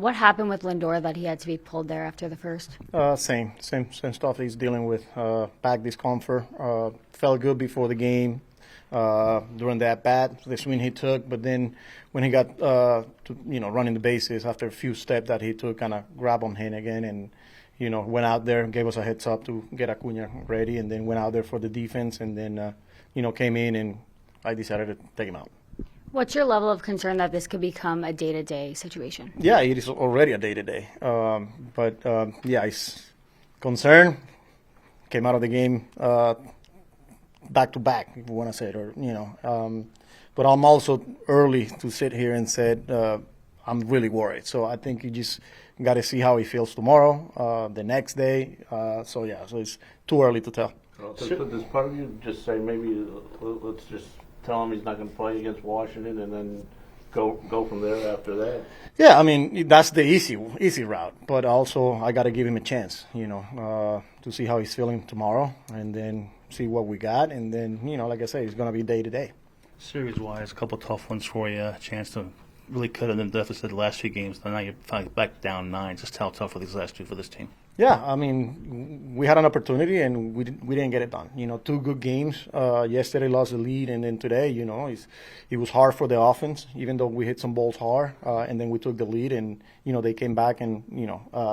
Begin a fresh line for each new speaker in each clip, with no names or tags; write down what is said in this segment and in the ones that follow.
What happened with Lindor that he had to be pulled there after the first?
Same stuff he's dealing with. Back discomfort. Felt good before the game during the at-bat, the swing he took, but then when he got running the bases after a few steps that he took, kind of grabbed on him again and went out there, gave us a heads up to get Acuna ready, and then went out there for the defense, and then came in and I decided to take him out.
What's your level of concern that this could become a day-to-day situation?
Yeah, it is already a day-to-day. He's concerned. Came out of the game back-to-back, if you want to say it, but I'm also early to sit here and said I'm really worried. So I think you just got to see how he feels tomorrow, the next day. So it's too early to tell.
So does part of you just say maybe let's just tell him he's not going to play against Washington and then go from there after that?
Yeah, I mean, that's the easy route. But also I got to give him a chance, to see how he's feeling tomorrow and then see what we got. And then, like I say, it's going to be day to day.
Series-wise, a couple of tough ones for you. A chance to really cut in the deficit the last few games. Now you're finally back down 9. Just how tough are these last two for this team?
Yeah, I mean, we had an opportunity and we didn't get it done. 2 good games. Yesterday lost the lead, and then today, it was hard for the offense, even though we hit some balls hard, and then we took the lead, and they came back and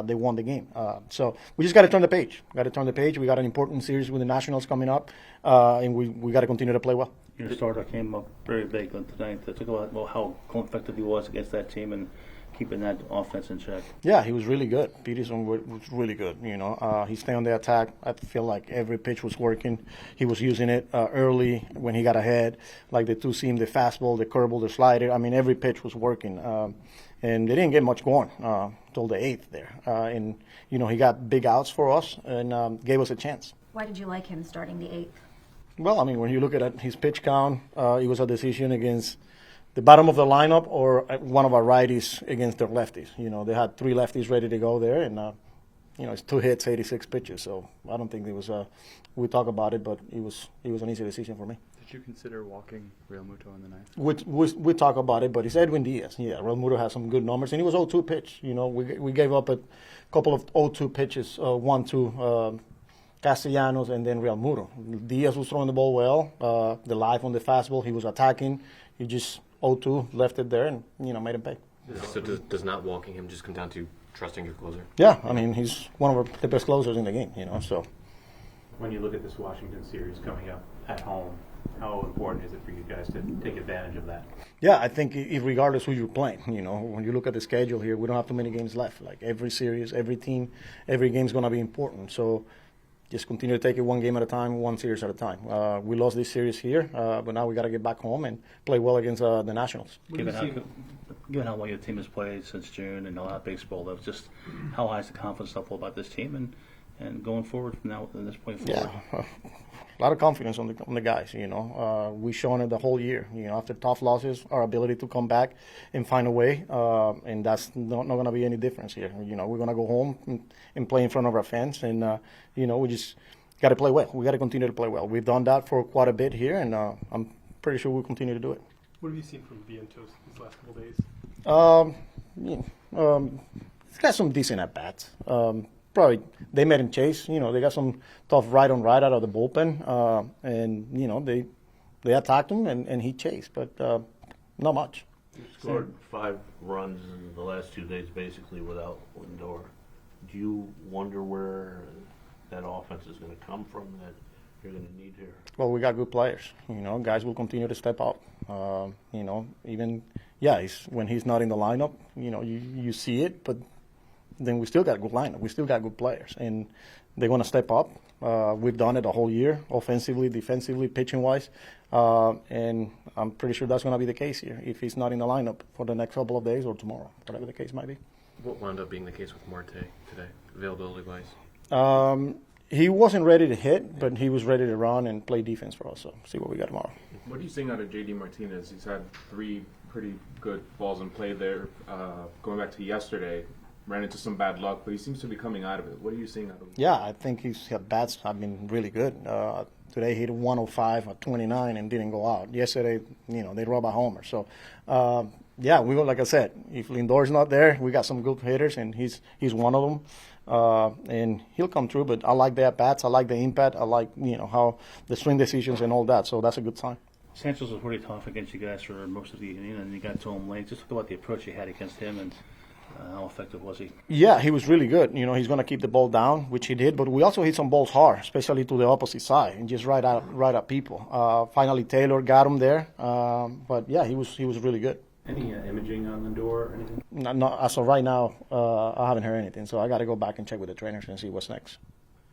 they won the game. So we just got to turn the page. We got an important series with the Nationals coming up, and we got to continue to play well.
Your starter came up very big tonight. Talk about how effective he was against that team and keeping that offense in check.
Yeah, he was really good. Peterson was really good. He stayed on the attack. I feel like every pitch was working. He was using it early when he got ahead, like the two-seam, the fastball, the curveball, the slider. I mean, every pitch was working. And they didn't get much going till the 8th there. And he got big outs for us and gave us a chance.
Why did you like him starting the 8th?
Well, I mean, when you look at his pitch count, it was a decision against the bottom of the lineup or one of our righties against their lefties. They had 3 lefties ready to go there, and it's 2 hits, 86 pitches. So I don't think it was. We talk about it, but it was an easy decision for me.
Did you consider walking Real Muto in the 9th?
We talk about it, but it's Edwin Diaz. Yeah, Real Muto has some good numbers, and it was 0-2 pitch. We gave up a couple of 0-2 pitches, 1 to Castellanos and then Real Muto. Diaz was throwing the ball well. The life on the fastball, he was attacking. He just 0-2 left it there and made him pay.
So does not walking him just come down to trusting your closer?
Yeah, I mean he's one of the best closers in the game. So
when you look at this Washington series coming up at home, how important is it for you guys to take advantage of that?
Yeah, I think regardless who you're playing, when you look at the schedule here, we don't have too many games left. Like every series, every team, every game's going to be important. So just continue to take it one game at a time, one series at a time. We lost this series here, but now we got to get back home and play well against the Nationals.
Given how well your team has played since June and a lot of baseball, that's just how high is the confidence level about this team and going forward from now at this point forward?
Yeah, a lot of confidence on the guys. We've shown it the whole year. After tough losses, our ability to come back and find a way, and that's not going to be any difference here. We're going to go home and play in front of our fans, and we just got to play well. We got to continue to play well. We've done that for quite a bit here, and I'm pretty sure we'll continue to do it.
What have you seen from Vientos these last couple days?
He's got some decent at bats. Probably they made him chase. They got some tough right on right out of the bullpen, and they attacked him and he chased, but not much.
You scored 5 runs in the last 2 days, basically without Lindor. Do you wonder where that offense is going to come from that you're going to need here?
Well, we got good players. Guys will continue to step up. When he's not in the lineup, you see it, but then we still got a good lineup. We still got good players, and they're going to step up. We've done it the whole year, offensively, defensively, pitching-wise, and I'm pretty sure that's going to be the case here if he's not in the lineup for the next couple of days or tomorrow, whatever the case might be.
What wound up being the case with Marte today, availability-wise?
He wasn't ready to hit, but he was ready to run and play defense for us, so see what we got tomorrow.
What are you seeing out of J.D. Martinez? He's had 3 pretty good balls in play there. Going back to yesterday, ran into some bad luck, but he seems to be coming out of it. What are you seeing out of him?
Yeah, I think his bats have been really good. Today he hit 105 at 29 and didn't go out. Yesterday, they robbed a homer. So yeah, we like I said, if Lindor's not there, we got some good hitters, and he's one of them. And he'll come through, but I like the at-bats. I like the impact. I like, how the swing decisions and all that. So that's a good sign.
Sanchez was pretty tough against you guys for most of the inning, and you got to him late. Just talk about the approach you had against him, and how effective was he?
Yeah, he was really good. He's going to keep the ball down, which he did. But we also hit some balls hard, especially to the opposite side, and just right at people. Finally, Taylor got him there. But yeah, he was really good.
Any imaging on Lindor or anything?
Not as of right now. I haven't heard anything, so I got to go back and check with the trainers and see what's next.